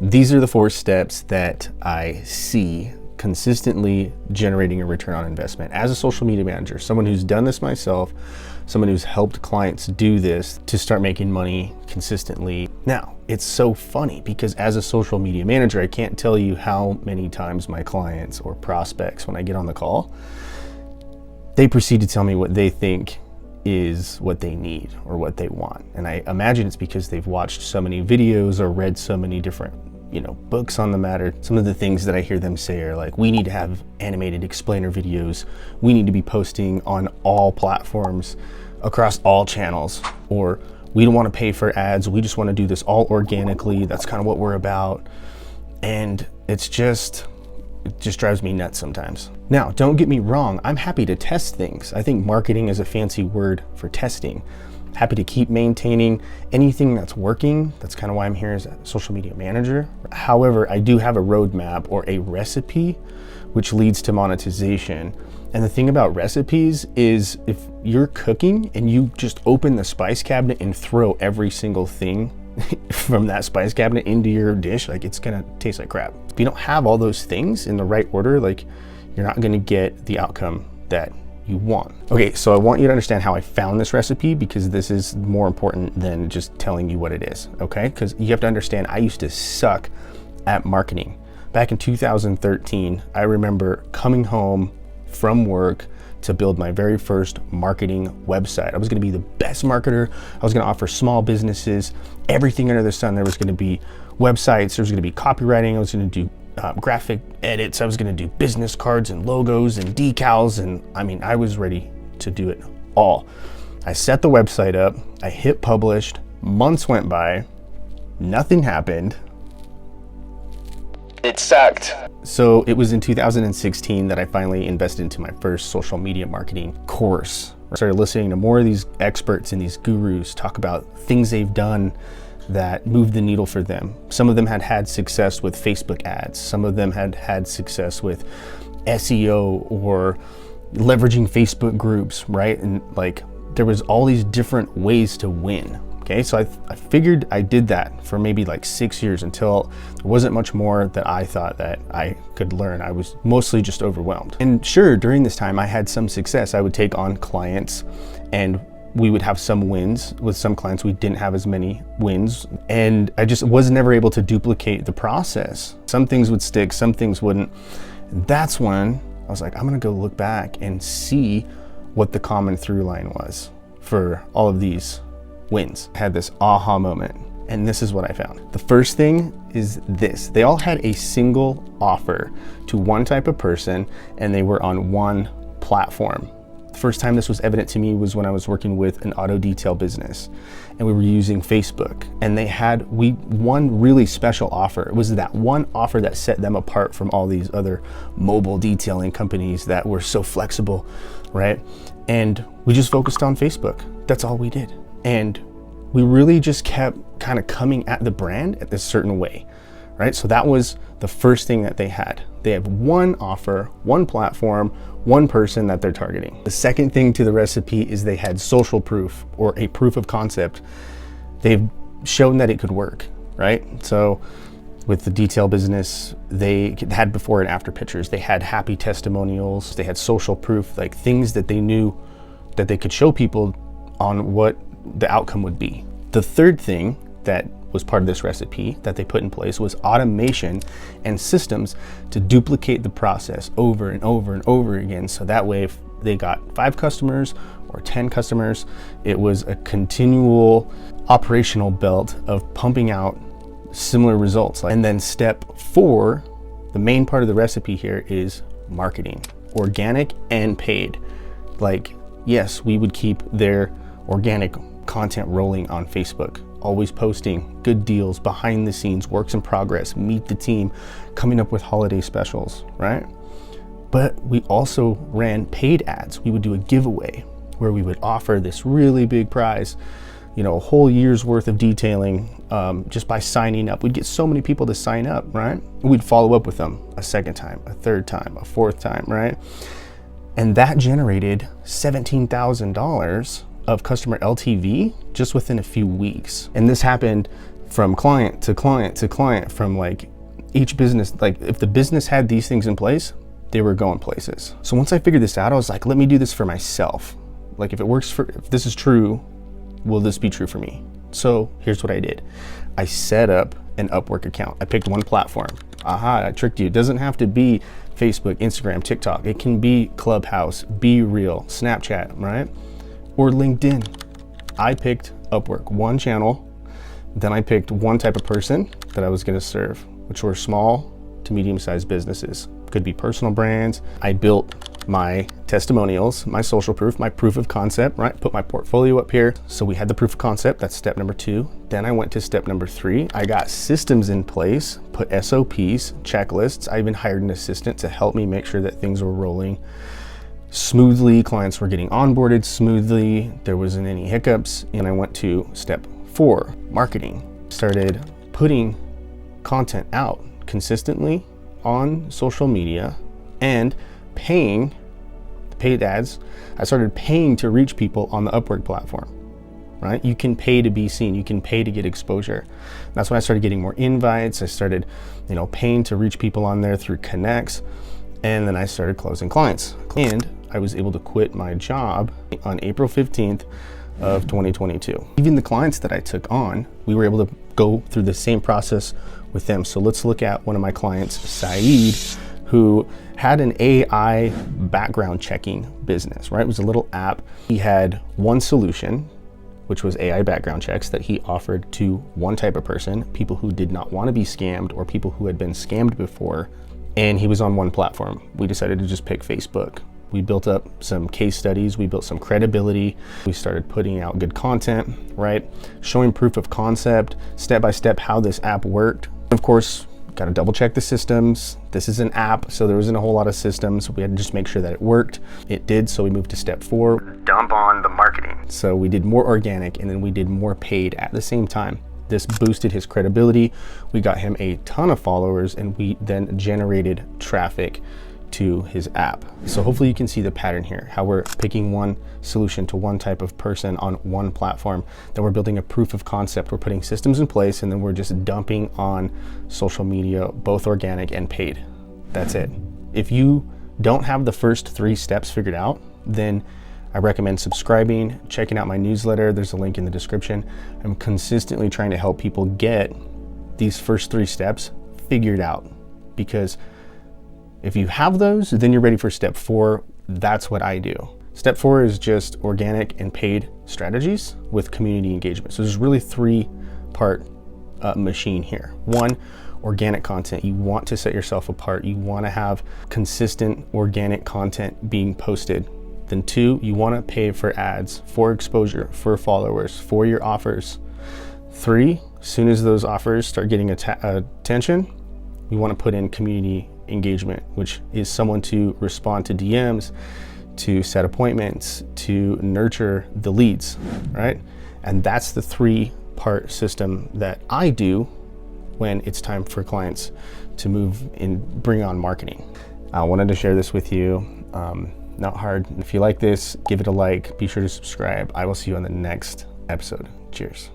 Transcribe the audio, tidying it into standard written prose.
These are the 4 steps that I see consistently generating a return on investment as a social media manager, someone who's done this myself, someone who's helped clients do this to start making money consistently. Now, it's so funny because as a social media manager, I can't tell you how many times my clients or prospects, when I get on the call, they proceed to tell me what they think is what they need or what they want. And I imagine it's because they've watched so many videos or read so many different books on the matter. Some of the things that I hear them say are like, we need to have animated explainer videos. We need to be posting on all platforms across all channels, or we don't want to pay for ads. We just want to do this all organically. That's kind of what we're about. And it just drives me nuts sometimes. Now, don't get me wrong. I'm happy to test things. I think marketing is a fancy word for testing. Happy to keep maintaining anything that's working. That's kind of why I'm here as a social media manager. However, I do have a roadmap or a recipe which leads to monetization. And the thing about recipes is if you're cooking and you just open the spice cabinet and throw every single thing from that spice cabinet into your dish, like it's gonna taste like crap. If you don't have all those things in the right order, like you're not gonna get the outcome that you want. Okay, so I want you to understand how I found this recipe, because this is more important than just telling you what it is, okay? Because you have to understand, I used to suck at marketing. Back in 2013, I remember coming home from work to build my very first marketing website. I was gonna be the best marketer. I was gonna offer small businesses everything under the sun. There was gonna be websites, there was gonna be copywriting, I was gonna do graphic edits, I was gonna do business cards and logos and decals, and I mean, I was ready to do it all. I set the website up, I hit published, months went by, nothing happened. It sucked. So it was in 2016 that I finally invested into my first social media marketing course. I started listening to more of these experts and these gurus talk about things they've done that moved the needle for them. Some of them had had success with Facebook ads. Some of them had had success with SEO or leveraging Facebook groups, right? And like there was all these different ways to win. Okay, so I figured I did that for maybe like 6 years until there wasn't much more that I thought that I could learn. I was mostly just overwhelmed. And sure, during this time I had some success. I would take on clients and we would have some wins. With some clients, we didn't have as many wins. And I just was never able to duplicate the process. Some things would stick, some things wouldn't. And that's when I was like, I'm gonna go look back and see what the common through line was for all of these wins. I had this aha moment, and this is what I found. The first thing is this. They all had a single offer to one type of person, and they were on one platform. The first time this was evident to me was when I was working with an auto detail business, and we were using Facebook, and they had one really special offer. It was that one offer that set them apart from all these other mobile detailing companies that were so flexible, right? And we just focused on Facebook. That's all we did. And we really just kept kind of coming at the brand at this certain way, right? So that was the first thing that they had. They have one offer, one platform, one person that they're targeting. The second thing to the recipe is they had social proof, or a proof of concept. They've shown that it could work, right? So with the detail business, they had before and after pictures. They had happy testimonials. They had social proof, like things that they knew that they could show people on what the outcome would be. The third thing that was part of this recipe that they put in place was automation and systems to duplicate the process over and over and over again. So that way, if they got 5 customers or 10 customers, it was a continual operational belt of pumping out similar results. And then step 4, the main part of the recipe here is marketing, organic and paid. Like, yes, we would keep their organic content rolling on Facebook, always posting good deals, behind the scenes, works in progress, meet the team, coming up with holiday specials, right? But we also ran paid ads. We would do a giveaway where we would offer this really big prize, a whole year's worth of detailing just by signing up. We'd get so many people to sign up, right? We'd follow up with them a second time, a third time, a fourth time, right? And that generated $17,000 of customer LTV just within a few weeks. And this happened from client to client to client, from like each business. Like if the business had these things in place, they were going places. So once I figured this out, I was like, let me do this for myself. Like if this is true, will this be true for me? So here's what I did. I set up an Upwork account. I picked one platform. Aha, I tricked you. It doesn't have to be Facebook, Instagram, TikTok. It can be Clubhouse, Be Real, Snapchat, right? Or LinkedIn. I picked Upwork, one channel. Then I picked one type of person that I was gonna serve, which were small to medium-sized businesses. Could be personal brands. I built my testimonials, my social proof, my proof of concept, right? Put my portfolio up here. So we had the proof of concept, that's step number 2. Then I went to step number 3. I got systems in place, put SOPs, checklists. I even hired an assistant to help me make sure that things were rolling smoothly. Clients were getting onboarded smoothly. There wasn't any hiccups. And I went to step 4, marketing. Started putting content out consistently on social media and paying paid ads. I started paying to reach people on the Upwork platform, right? You can pay to be seen. You can pay to get exposure. That's when I started getting more invites. I started, paying to reach people on there through connects. And then I started closing clients. And I was able to quit my job on April 15th of 2022. Even the clients that I took on, we were able to go through the same process with them. So let's look at one of my clients, Saeed, who had an AI background checking business, right? It was a little app. He had one solution, which was AI background checks, that he offered to one type of person, people who did not want to be scammed or people who had been scammed before. And he was on one platform. We decided to just pick Facebook. We built up some case studies, we built some credibility, we started putting out good content, right? Showing proof of concept, step by step how this app worked. Of course, got to double check the systems. This is an app, so there wasn't a whole lot of systems. We had to just make sure that it worked. It did, so we moved to step 4, dump on the marketing. So we did more organic and then we did more paid at the same time. This boosted his credibility. We got him a ton of followers and we then generated traffic to his app. So hopefully you can see the pattern here, how we're picking one solution to one type of person on one platform, then we're building a proof of concept, we're putting systems in place, and then we're just dumping on social media, both organic and paid. That's it. If you don't have the first 3 steps figured out, then I recommend subscribing, checking out my newsletter. There's a link in the description. I'm consistently trying to help people get these first 3 steps figured out, because if you have those, then you're ready for step 4. That's what I do. Step 4 is just organic and paid strategies with community engagement. So there's really 3-part machine here. 1, organic content. You want to set yourself apart. You want to have consistent organic content being posted. Then 2, you want to pay for ads, for exposure, for followers, for your offers. 3, as soon as those offers start getting attention, you want to put in community engagement, which is someone to respond to DMs, to set appointments, to nurture the leads, right? And that's the 3-part system that I do when it's time for clients to move and bring on marketing. I wanted to share this with you. Not hard. If you like this, give it a like. Be sure to subscribe. I will see you on the next episode. Cheers.